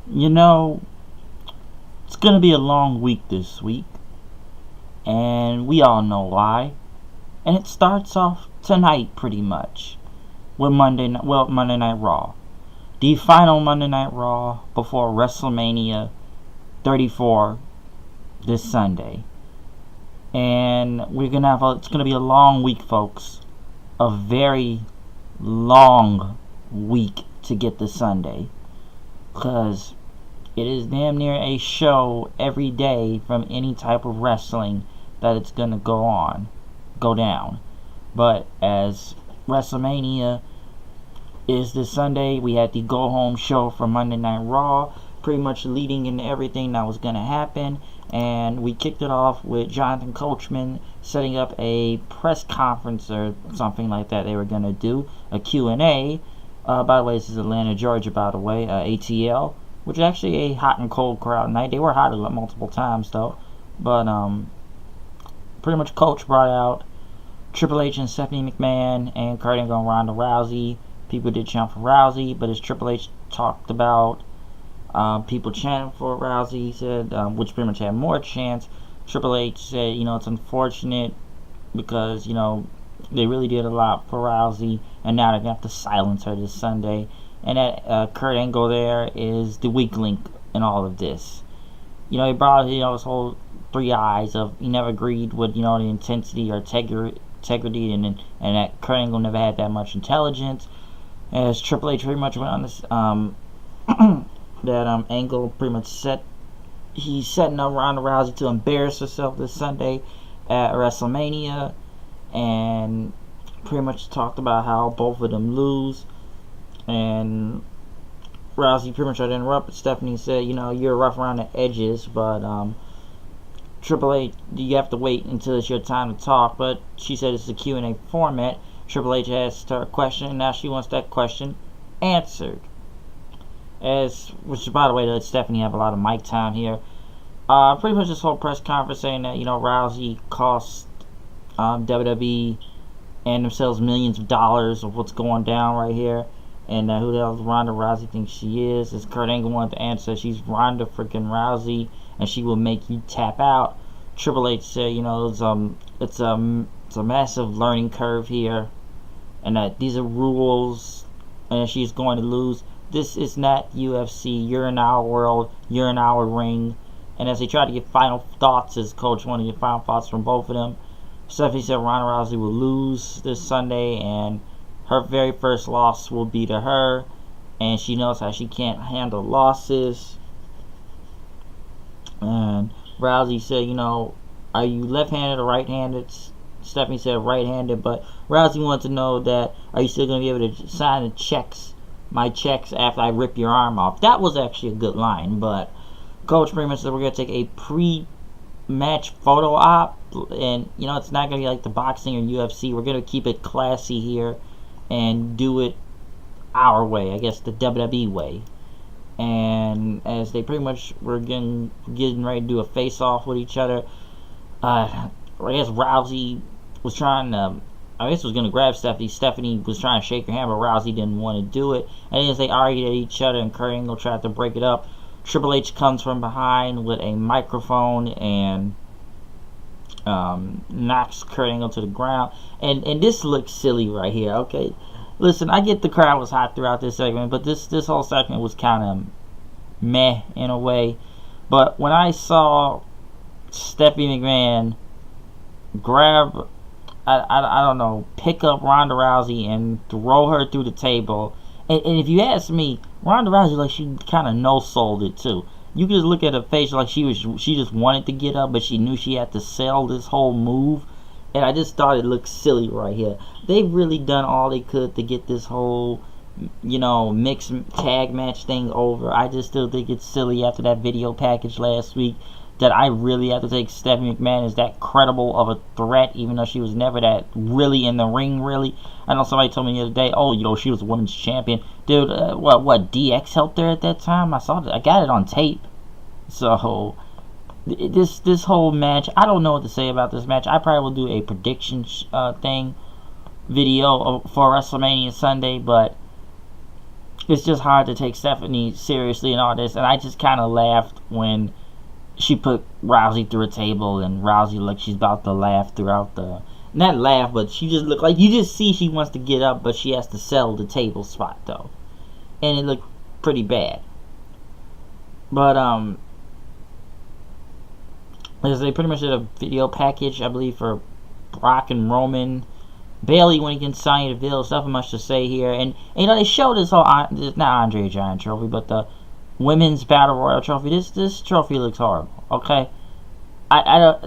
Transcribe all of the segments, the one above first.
You know, it's gonna be a long week this week, and we all know why. And it starts off tonight, pretty much, with Monday Night Raw, the final Monday Night Raw before WrestleMania 34 this Sunday. And it's gonna be a long week, folks. A very long week to get to Sunday, because it is damn near a show every day from any type of wrestling that it's gonna go down. But as WrestleMania is this Sunday, we had the go home show for Monday Night Raw, pretty much leading into everything that was gonna happen. And we kicked it off with Jonathan Coachman setting up a press conference or something like that they were gonna do, a Q&A. By the way, this is Atlanta, Georgia, by the way, ATL, which is actually a hot and cold crowd night. They were hot multiple times, though. But pretty much Coach brought out Triple H and Stephanie McMahon and Kurt Angle and Ronda Rousey. People did chant for Rousey, but as Triple H talked about people chanting for Rousey, he said, which pretty much had more chants. Triple H said, it's unfortunate because, they really did a lot for Rousey, and now they're going to have to silence her this Sunday. And that Kurt Angle there is the weak link in all of this. He brought, his whole three eyes of he never agreed with, the intensity or integrity, and that Kurt Angle never had that much intelligence. As Triple H pretty much went on this, that Angle pretty much he's setting up Ronda Rousey to embarrass herself this Sunday at WrestleMania, and pretty much talked about how both of them lose. And Rousey pretty much tried to interrupt, but Stephanie said, you're rough around the edges, but Triple H, you have to wait until it's your time to talk. But she said it's a Q&A format. Triple H asked her a question, and now she wants that question answered. Which by the way, let Stephanie have a lot of mic time here. Pretty much this whole press conference saying that, Rousey cost WWE and themselves millions of dollars of what's going down right here. And who the hell Ronda Rousey thinks she is? As Kurt Angle wanted to answer, she's Ronda freaking Rousey, and she will make you tap out. Triple H said, it's a massive learning curve here, and that these are rules, and she's going to lose. This is not UFC. You're in our world. You're in our ring. And as they tried to get final thoughts, his coach wanted to get final thoughts from both of them. Stephanie said Ronda Rousey will lose this Sunday, and her very first loss will be to her, and she knows how she can't handle losses. And Rousey said, are you left-handed or right-handed? Stephanie said right-handed, but Rousey wanted to know that, are you still going to be able to sign my checks after I rip your arm off? That was actually a good line, but Coach pretty much said we're going to take a pre-match photo op, and, it's not going to be like the boxing or UFC. We're going to keep it classy here and do it our way, I guess the WWE way. And as they pretty much were getting ready to do a face-off with each other, I guess Rousey was trying to, was going to grab Stephanie. Stephanie was trying to shake her hand, but Rousey didn't want to do it. And as they argued at each other and Kurt Angle tried to break it up, Triple H comes from behind with a microphone and knocks Kurt Angle to the ground. And this looks silly right here, okay? Listen, I get the crowd was hot throughout this segment, but this whole segment was kind of meh in a way. But when I saw Stephanie McMahon grab, I don't know, pick up Ronda Rousey and throw her through the table, and if you ask me, Ronda Rousey, like, she kind of no-sold it too. You could just look at her face like she just wanted to get up, but she knew she had to sell this whole move. And I just thought it looked silly right here. They've really done all they could to get this whole, mixed tag match thing over. I just still think it's silly after that video package last week that I really have to take Stephanie McMahon as that credible of a threat, even though she was never that really in the ring, really. I know somebody told me the other day, she was a women's champion. Dude, what, DX helped her at that time? I got it on tape. So this whole match, I don't know what to say about this match. I probably will do a prediction video for WrestleMania Sunday, but it's just hard to take Stephanie seriously and all this. And I just kind of laughed when she put Rousey through a table, and Rousey like she's about to laugh throughout the, not laugh, but she just looked like, you just see she wants to get up, but she has to sell the table spot though, and it looked pretty bad. But because they pretty much did a video package, I believe, for Brock and Roman. Bailey when he can sign the bill, nothing much to say here. And you know, they showed this whole, not Andre Giant trophy, but the women's battle royal trophy. This trophy looks horrible. Okay,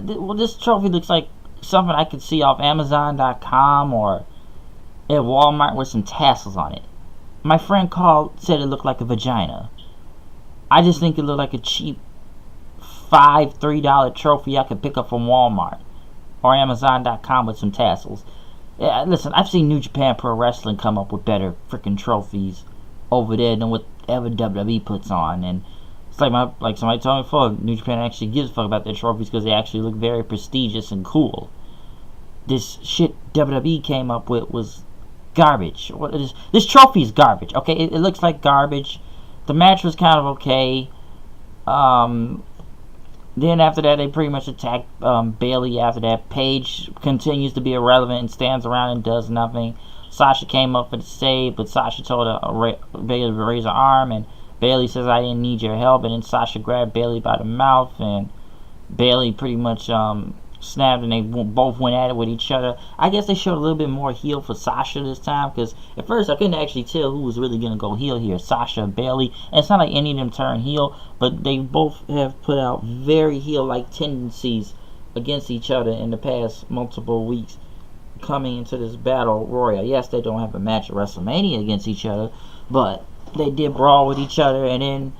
this trophy looks like something I could see off Amazon.com or at Walmart with some tassels on it. My friend called, said it looked like a vagina. I just think it looked like a cheap $3 trophy I could pick up from Walmart or Amazon.com with some tassels. Yeah, listen, I've seen New Japan Pro Wrestling come up with better freaking trophies over there than whatever WWE puts on, and it's like somebody told me before, New Japan actually gives a fuck about their trophies because they actually look very prestigious and cool. This shit WWE came up with was garbage. This trophy is garbage. Okay, it looks like garbage. The match was kind of okay. Then after that, they pretty much attacked Bailey. After that, Paige continues to be irrelevant and stands around and does nothing. Sasha came up for the save, but Sasha told Bailey to raise her arm, and Bailey says, "I didn't need your help." And then Sasha grabbed Bailey by the mouth, and Bailey pretty much snapped, and they both went at it with each other. I guess they showed a little bit more heel for Sasha this time, because at first I couldn't actually tell who was really going to go heel here, Sasha or Bailey. And it's not like any of them turn heel, but they both have put out very heel-like tendencies against each other in the past multiple weeks coming into this battle royal. Yes, they don't have a match at WrestleMania against each other, but they did brawl with each other. And then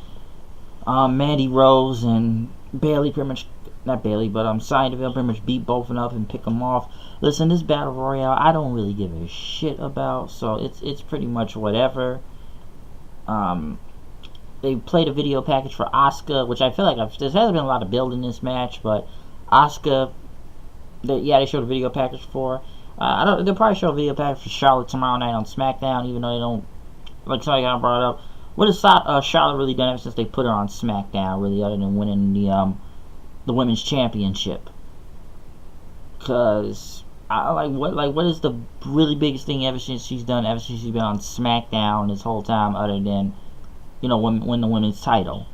Mandy Rose and Bailey pretty much, not Bailey, but Sonya Deville pretty much beat both of them up and pick them off. Listen, this battle royale I don't really give a shit about, so it's pretty much whatever. They played a video package for Asuka, which I feel like there hasn't been a lot of build in this match, but Asuka, they showed a video package for. They'll probably show a video package for Charlotte tomorrow night on SmackDown, even though they don't, like somebody got brought up. What has Charlotte really done ever since they put her on SmackDown, really, other than winning the women's championship? Cause what is the really biggest thing ever since she's been on SmackDown this whole time, other than win the women's title?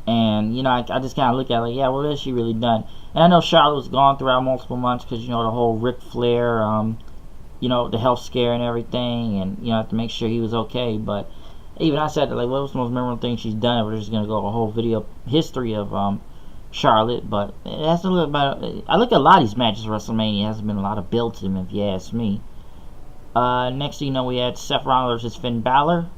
And I just kind of look at it like, yeah, what has she really done? And I know Charlotte was gone throughout multiple months because the whole Ric Flair the health scare and everything, and have to make sure he was okay. But even I said that, like, what was the most memorable thing she's done? We're just gonna go a whole video history of Charlotte, but it has to look about. I look at a lot of these matches. WrestleMania hasn't been a lot of build to them, if you ask me. Next thing you know, we had Seth Rollins versus Finn Balor.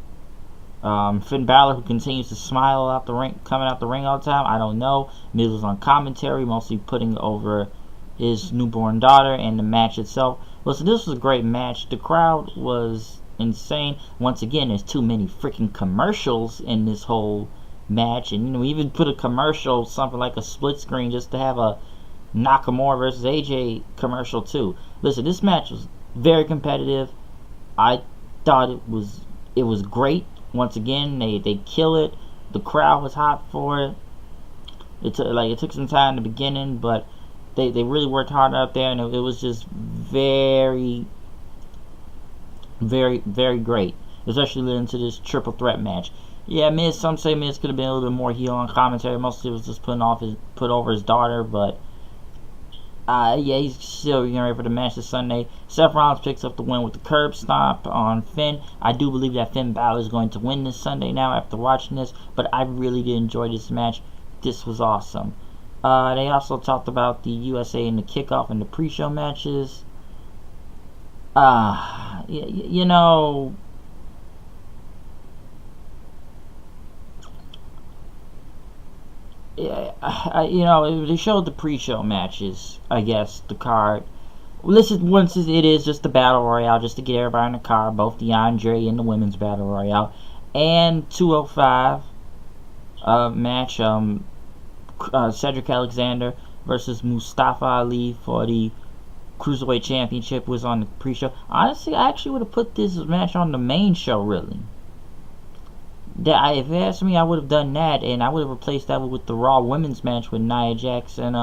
Finn Balor, who continues to smile out the ring, coming out the ring all the time. I don't know. Miz was on commentary, mostly putting over his newborn daughter and the match itself. Listen, this was a great match. The crowd was insane. Once again, there's too many freaking commercials in this whole match, and we even put a commercial, something like a split screen, just to have a Nakamura versus AJ commercial too. Listen, this match was very competitive. I thought it was great. Once again, they kill it. The crowd was hot for it. It took some time in the beginning, but they really worked hard out there, and it was just very, very, very great, especially leading to this triple threat match. Yeah, Miz, some say Miz could have been a little bit more heel on commentary. Mostly it was just put over his daughter, but yeah, he's still getting ready for the match this Sunday. Seth Rollins picks up the win with the curb stomp on Finn. I do believe that Finn Balor is going to win this Sunday now after watching this, but I really did enjoy this match. This was awesome. They also talked about the USA and the kickoff and the pre-show matches. They showed the pre-show matches, I guess, the card. Once it is just the Battle Royale, just to get everybody in the car, both the Andre and the Women's Battle Royale. And 205 match, Cedric Alexander versus Mustafa Ali for the Cruiserweight Championship was on the pre-show. Honestly, I actually would have put this match on the main show, really. If you asked me, I would have done that, and I would have replaced that with the Raw Women's match with Nia Jax and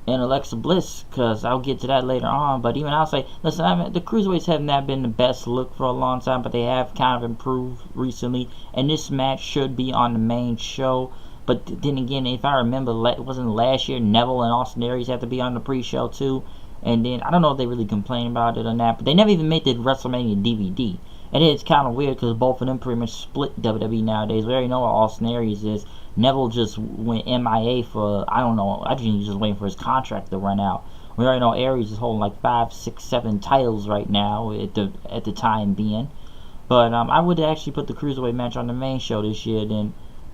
Alexa Bliss, because I'll get to that later on. But even I'll say, listen, the cruiserweights have not been the best look for a long time, but they have kind of improved recently, and this match should be on the main show. But then again, if I remember, it wasn't last year Neville and Austin Aries had to be on the pre-show too, and then I don't know if they really complain about it or not, but they never even made the WrestleMania DVD. And it's kind of weird because both of them pretty much split WWE nowadays. We already know what Austin Aries is. Neville just went MIA for, I don't know, I think he's just waiting for his contract to run out. We already know Aries is holding like 5, 6, 7 titles right now at the time being. But I would actually put the Cruiserweight match on the main show this year than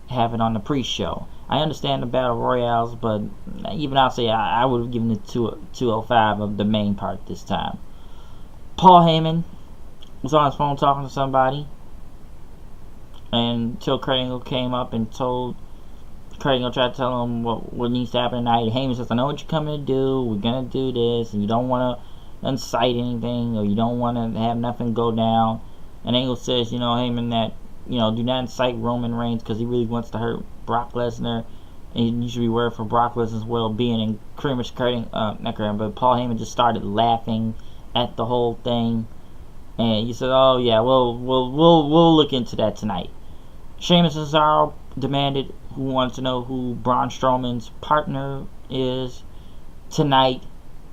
have it on the pre-show. I understand the Battle Royales, but even I'll say I would have given it 205 of the main part this time. Paul Heyman was on his phone talking to somebody, and until Kurt Angle came up and told Kurt Angle, tried to tell him what needs to happen tonight. Heyman says, I know what you're coming to do, we're going to do this, and you don't want to incite anything, or you don't want to have nothing go down. And Angle says, Heyman, that, do not incite Roman Reigns, because he really wants to hurt Brock Lesnar, and you should be worried for Brock Lesnar's well-being. And pretty much Paul Heyman just started laughing at the whole thing. And he said, "Oh yeah, we'll look into that tonight." Sheamus and Cesaro demanded, who wants to know who Braun Strowman's partner is tonight.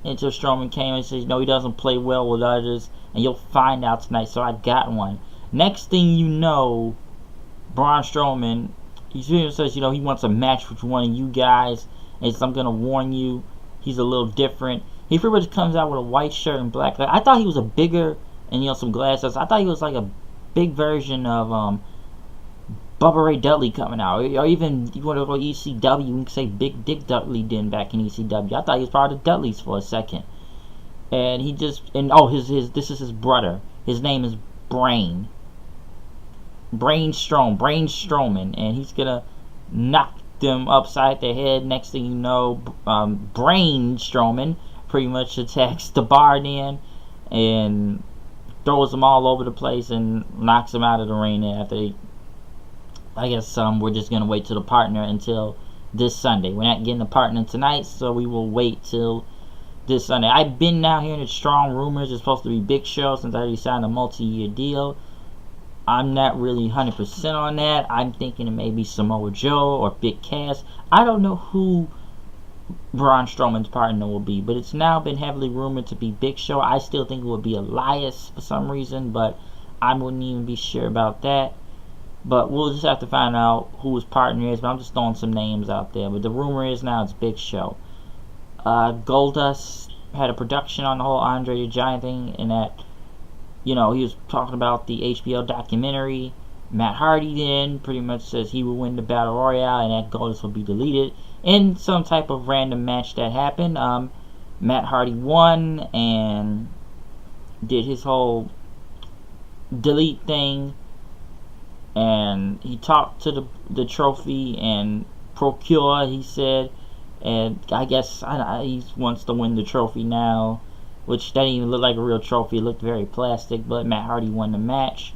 Until Strowman came and said, he doesn't play well with others, and you'll find out tonight. So I got one. Next thing you know, Braun Strowman, he says, he wants a match with one of you guys, and says, I'm gonna warn you, he's a little different. He pretty much comes out with a white shirt and black. I thought he was a bigger, and some glasses. I thought he was like a big version of Bubba Ray Dudley coming out, or even you want to go ECW, you can say Big Dick Dudley did back in ECW. I thought he was part of the Dudleys for a second, and this is his brother. His name is Braun Strowman, and he's gonna knock them upside the head. Next thing you know, Braun Strowman pretty much attacks the Bar then and throws them all over the place and knocks them out of the ring after I guess we're just going to wait till the partner until this Sunday. We're not getting a partner tonight, so we will wait till this Sunday. I've been now hearing strong rumors it's supposed to be Big Show since I already signed a multi-year deal. I'm not really 100% on that. I'm thinking it may be Samoa Joe or Big Cass. I don't know who Braun Strowman's partner will be, but it's now been heavily rumored to be Big Show. I still think it would be Elias for some reason, but I wouldn't even be sure about that. But we'll just have to find out who his partner is. But I'm just throwing some names out there. But the rumor is now it's Big Show. Goldust had a production on the whole Andre the Giant thing, and that he was talking about the HBO documentary. Matt Hardy then pretty much says he will win the Battle Royale, and that Goldust will be deleted in some type of random match that happened. Matt Hardy won and did his whole delete thing, and he talked to the trophy and Procure, he said, and I guess he wants to win the trophy now, which doesn't even look like a real trophy. It looked very plastic, but Matt Hardy won the match.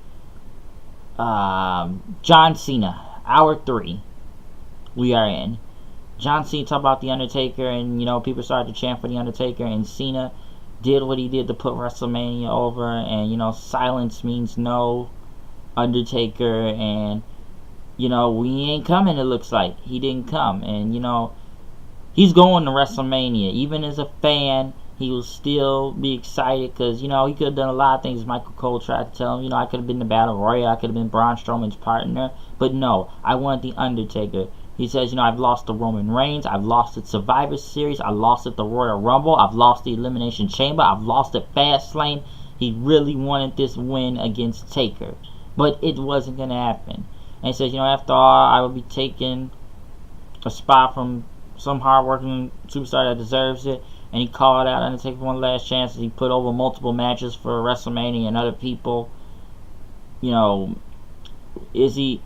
John Cena, hour 3 we are in. John Cena talked about The Undertaker, and people started to chant for The Undertaker, and Cena did what he did to put WrestleMania over, and silence means no, Undertaker, and we ain't coming. It looks like he didn't come, and he's going to WrestleMania. Even as a fan, he will still be excited because he could have done a lot of things. Michael Cole tried to tell him, I could have been the Battle Royale, I could have been Braun Strowman's partner, but no, I want the Undertaker. He says, I've lost to Roman Reigns, I've lost at Survivor Series, I lost at the Royal Rumble, I've lost the Elimination Chamber, I've lost at Fastlane. He really wanted this win against Taker, but it wasn't going to happen. And he says, after all, I will be taking a spot from some hard-working superstar that deserves it. And he called out Undertaker for one last chance as he put over multiple matches for WrestleMania and other people. Is he,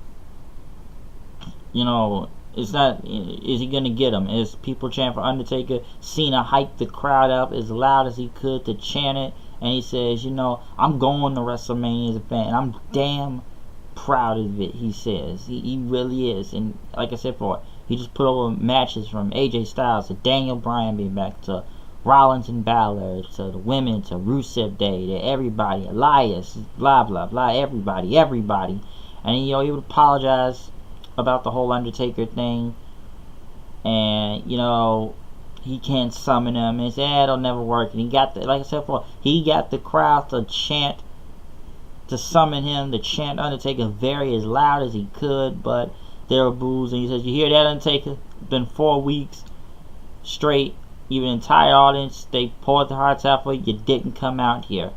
is he going to get him? Is people chanting for Undertaker? Cena hyped the crowd up as loud as he could to chant it. And he says, I'm going to WrestleMania as a fan. And I'm damn proud of it, he says. He really is. And like I said before, he just put over matches from AJ Styles to Daniel Bryan being back to Rollins and Balor to the women to Rusev Day to everybody, Elias, blah blah blah, everybody. And he would apologize about the whole Undertaker thing. And he can't summon him. And he said, it'll never work. And he got like I said before, he got the crowd to chant, to summon him, to chant Undertaker very as loud as he could, but there were boos. And he says, you hear that, Undertaker? It's been 4 weeks straight. Even an entire audience, they poured their hearts out for you. You didn't come out here.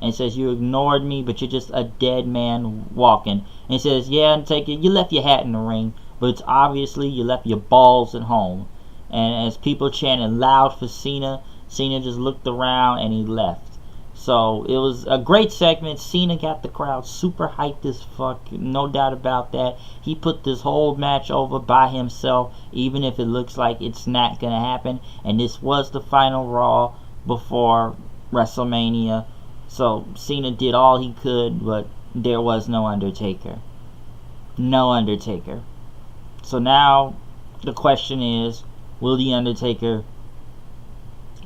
And he says, you ignored me, but you're just a dead man walking. And he says, yeah, Undertaker, you left your hat in the ring, but it's obviously you left your balls at home. And as people chanted loud for Cena, Cena just looked around and he left. So it was a great segment. Cena got the crowd super hyped as fuck, no doubt about that. He put this whole match over by himself, even if it looks like it's not gonna happen. And this was the final Raw before WrestleMania. So Cena did all he could, but there was no Undertaker. No Undertaker. So now the question is, will the Undertaker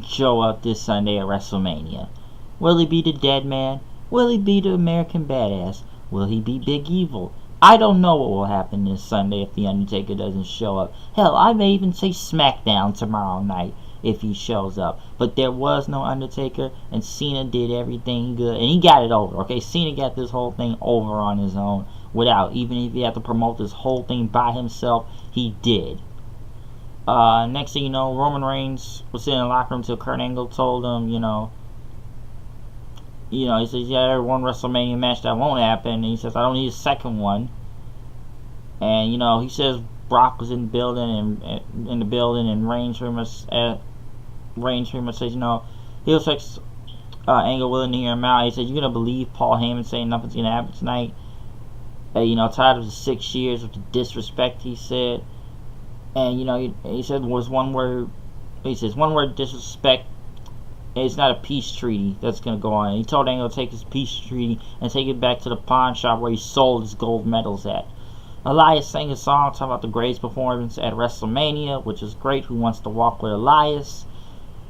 show up this Sunday at WrestleMania? Will he be the dead man? Will he be the American Badass? Will he be Big Evil? I don't know what will happen this Sunday if The Undertaker doesn't show up. Hell, I may even say SmackDown tomorrow night if he shows up. But there was no Undertaker, and Cena did everything good. And he got it over, okay? Cena got this whole thing over on his own without, even if he had to promote this whole thing by himself, he did. Next thing you know, Roman Reigns was sitting in the locker room until Kurt Angle told him, he says, yeah, there's one WrestleMania match that won't happen. And he says, I don't need a second one. And, he says Brock was in the building, and Reigns pretty much says, he expects Angle willing to hear him out. He says, you're going to believe Paul Heyman saying nothing's going to happen tonight? Tired of the 6 years of the disrespect, he said. And, he said was one word, disrespect. It's not a peace treaty that's going to go on. He told Angle to take his peace treaty and take it back to the pawn shop where he sold his gold medals at. Elias sang a song talking about the greatest performance at WrestleMania, which is great. Who wants to walk with Elias?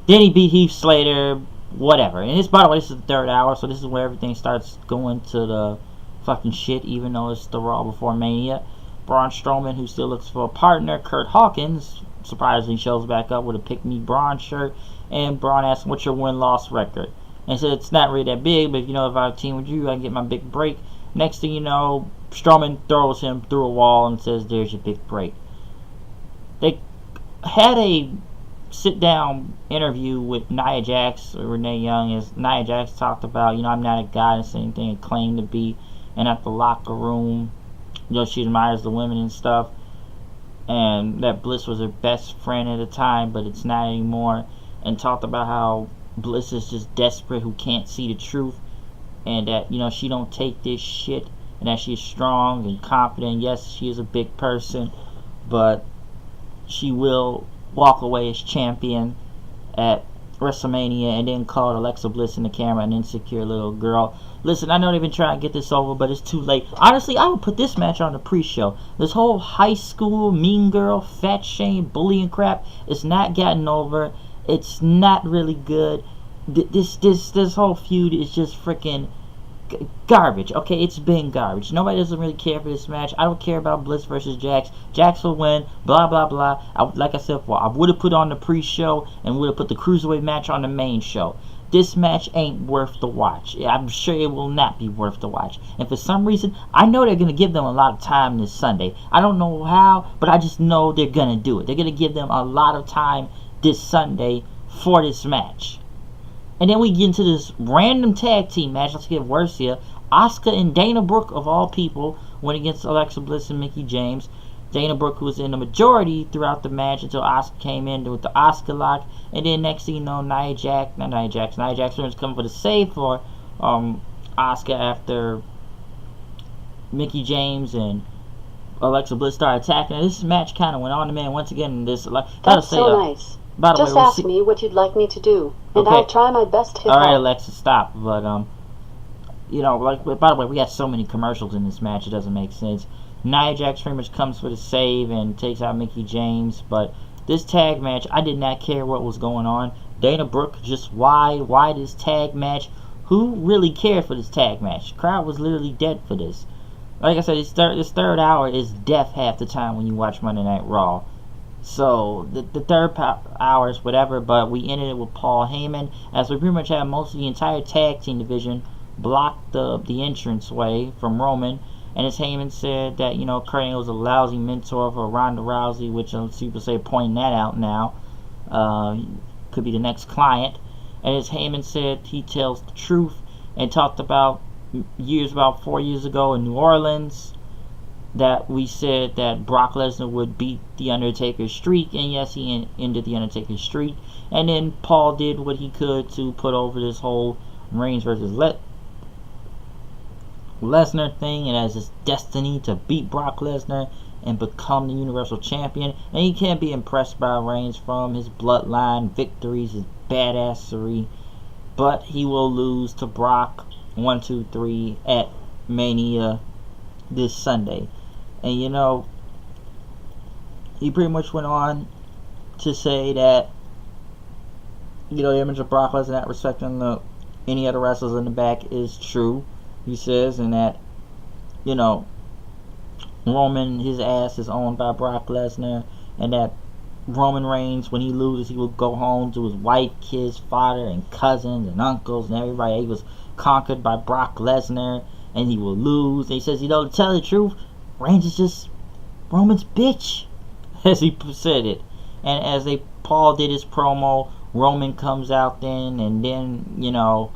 Then he beat Heath Slater, whatever. And this, by the way, this is the third hour, so this is where everything starts going to the fucking shit, even though it's the Raw before Mania. Braun Strowman, who still looks for a partner. Kurt Hawkins surprisingly shows back up with a Pick Me Braun shirt. And Braun asks him, what's your win-loss record? And he said, it's not really that big, but if I team with you, I can get my big break. Next thing you know, Strowman throws him through a wall and says, there's your big break. They had a sit-down interview with Nia Jax or Renee Young, as Nia Jax talked about, I'm not a goddess or anything, and claimed to be. And at the locker room, she admires the women and stuff. And that Bliss was her best friend at the time, but it's not anymore. And talked about how Bliss is just desperate, who can't see the truth, and that she don't take this shit, and that she's strong and confident. Yes, she is a big person, but she will walk away as champion at WrestleMania and then call Alexa Bliss in the camera an insecure little girl. Listen, I know they've been trying to get this over, but it's too late. Honestly, I would put this match on the pre-show. This whole high school mean girl, fat shame, bullying crap is not getting over. It's not really good. This whole feud is just freaking garbage. Okay, it's been garbage. Nobody doesn't really care for this match. I don't care about Bliss versus Jax. Jax will win. Blah blah blah. Like I said before, I would have put on the pre-show and would have put the cruiserweight match on the main show. This match ain't worth the watch. I'm sure it will not be worth the watch. And for some reason, I know they're going to give them a lot of time this Sunday. I don't know how, but I just know they're going to do it. They're going to give them a lot of time this Sunday for this match. And then we get into this random tag team match. Let's get worse here. Asuka and Dana Brooke, of all people, went against Alexa Bliss and Mickie James. Dana Brooke, who was in the majority throughout the match until Asuka came in with the Asuka lock. And then next thing you know, Nia Jax was coming for the save for Asuka after Mickie James and Alexa Bliss started attacking. This match kind of went on to man once again. That's so nice. Just ask me what you'd like me to do, and I'll try my best to help. Alright, Alexa, stop. But You know, like, by the way, we got so many commercials in this match, it doesn't make sense. Nia Jax pretty much comes for the save and takes out Mickie James, but this tag match, I did not care what was going on. Dana Brooke, just why this tag match? Who really cared for this tag match? The crowd was literally dead for this. Like I said, this third hour is death half the time when you watch Monday Night Raw. So, the third hour is whatever, but we ended it with Paul Heyman, as we pretty much had most of the entire tag team division block the entrance way from Roman. And as Heyman said that, you know, Kurt Angle was a lousy mentor for Ronda Rousey, which people say pointing that out now. Could be the next client. And as Heyman said, he tells the truth and talked about about 4 years ago in New Orleans, that we said that Brock Lesnar would beat The Undertaker's streak, and yes, he ended The Undertaker's streak. And then Paul did what he could to put over this whole Reigns versus Lesnar thing, and has his destiny to beat Brock Lesnar and become the Universal Champion. And he can't be impressed by Reigns from his bloodline victories, his badassery, but he will lose to Brock 1, 2, 3 at Mania this Sunday. And you know, he pretty much went on to say that, you know, the image of Brock Lesnar not respecting any other wrestlers in the back is true, he says, and that, you know, Roman, his ass is owned by Brock Lesnar, and that Roman Reigns, when he loses, he will go home to his wife, kids, father, and cousins, and uncles, and everybody. He was conquered by Brock Lesnar, and he will lose. And he says, you know, to tell the truth, Reigns is just Roman's bitch, as he said it. And as Paul did his promo, Roman comes out then, and then, you know,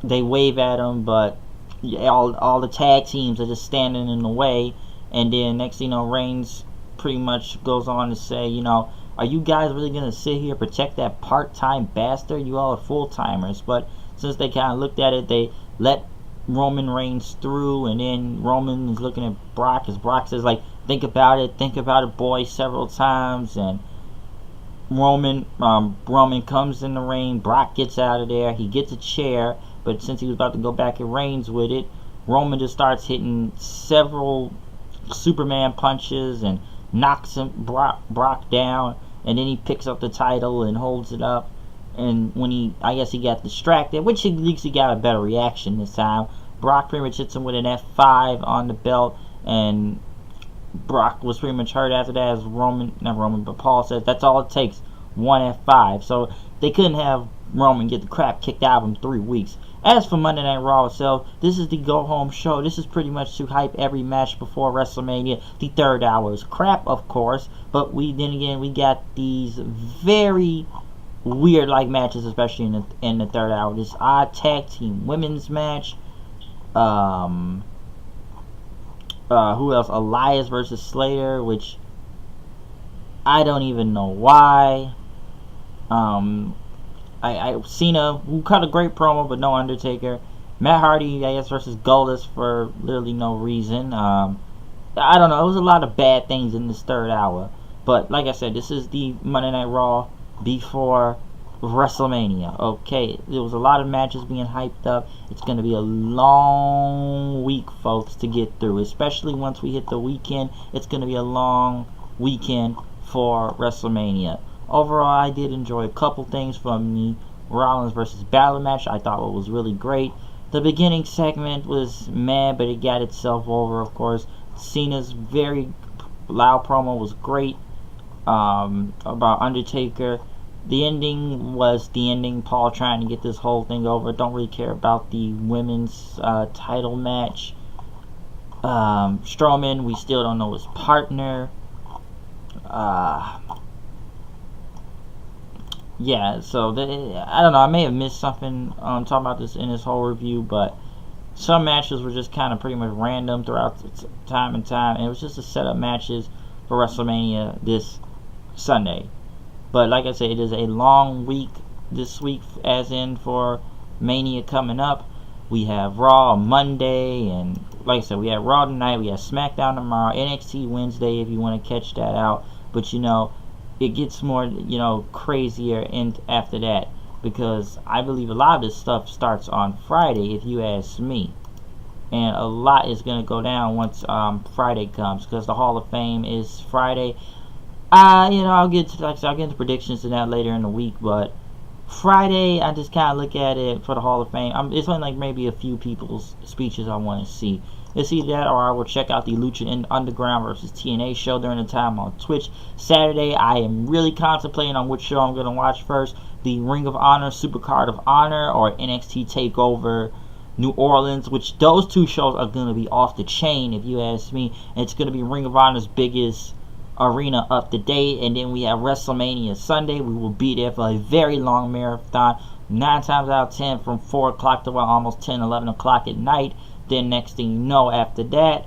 they wave at him, but all the tag teams are just standing in the way. And then next thing you know, Reigns pretty much goes on to say, you know, are you guys really going to sit here and protect that part-time bastard? You all are full-timers. But since they kind of looked at it, they let Roman Reigns through, and then Roman is looking at Brock, as Brock says, like, think about it, boy, several times. And Roman comes in the ring, Brock gets out of there, he gets a chair, but since he was about to go back at Reigns with it, Roman just starts hitting several Superman punches and knocks Brock down, and then he picks up the title and holds it up. And when I guess he got distracted, which at least he got a better reaction this time. Brock pretty much hits him with an F5 on the belt, and Brock was pretty much hurt after that, as but Paul says that's all it takes, one F5. So they couldn't have Roman get the crap kicked out of him 3 weeks. As for Monday Night Raw itself, this is the go-home show. This is pretty much to hype every match before WrestleMania. The third hour is crap, of course, but we got these very weird like matches, especially in the third hour. This odd tag team women's match. Who else? Elias versus Slater, which I don't even know why. Cena, who cut a great promo, but no Undertaker. Matt Hardy, I guess, versus Goldust for literally no reason. I don't know. It was a lot of bad things in this third hour. But like I said, this is the Monday Night Raw before WrestleMania. Okay, there was a lot of matches being hyped up. It's going to be a long week, folks, to get through. Especially once we hit the weekend. It's going to be a long weekend for WrestleMania. Overall, I did enjoy a couple things from the Rollins versus Balor match. I thought it was really great. The beginning segment was meh, but it got itself over, of course. Cena's very loud promo was great about Undertaker. The ending was the ending. Paul trying to get this whole thing over. Don't really care about the women's title match. Strowman, we still don't know his partner. Yeah, so I don't know. I may have missed something talking about this in this whole review, but some matches were just kind of pretty much random throughout time and time, and it was just to set up matches for WrestleMania this Sunday. But like I said, it is a long week this week, as in for Mania coming up. We have Raw on Monday, and like I said, we have Raw tonight, we have SmackDown tomorrow, NXT Wednesday if you want to catch that out. But you know, it gets more, you know, crazier after that. because I believe a lot of this stuff starts on Friday, if you ask me. And a lot is going to go down once Friday comes, because the Hall of Fame is Friday. I'll get into predictions to that later in the week, but Friday, I just kind of look at it for the Hall of Fame. It's only like maybe a few people's speeches I want to see. It's either that, or I will check out the Lucha Underground versus TNA show during the time on Twitch. Saturday, I am really contemplating on which show I'm going to watch first. The Ring of Honor, Supercard of Honor, or NXT TakeOver New Orleans, which those two shows are going to be off the chain, if you ask me. And it's going to be Ring of Honor's biggest arena up to date. And then we have WrestleMania Sunday. We will be there for a very long marathon, 9 times out of 10 from 4 o'clock to almost 10, 11 o'clock at night. Then next thing you know, after that,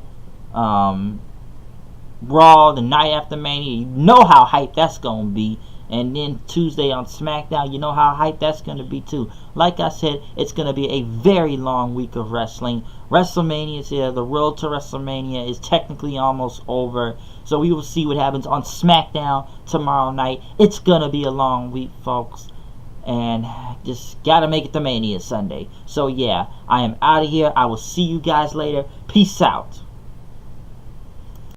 Raw, the night after Mania, you know how hyped that's going to be. And then Tuesday on SmackDown, you know how hyped that's going to be too. Like I said, it's going to be a very long week of wrestling. WrestleMania is here. The road to WrestleMania is technically almost over. So we will see what happens on SmackDown tomorrow night. It's going to be a long week, folks. And just got to make it to Mania Sunday. So yeah, I am out of here. I will see you guys later. Peace out.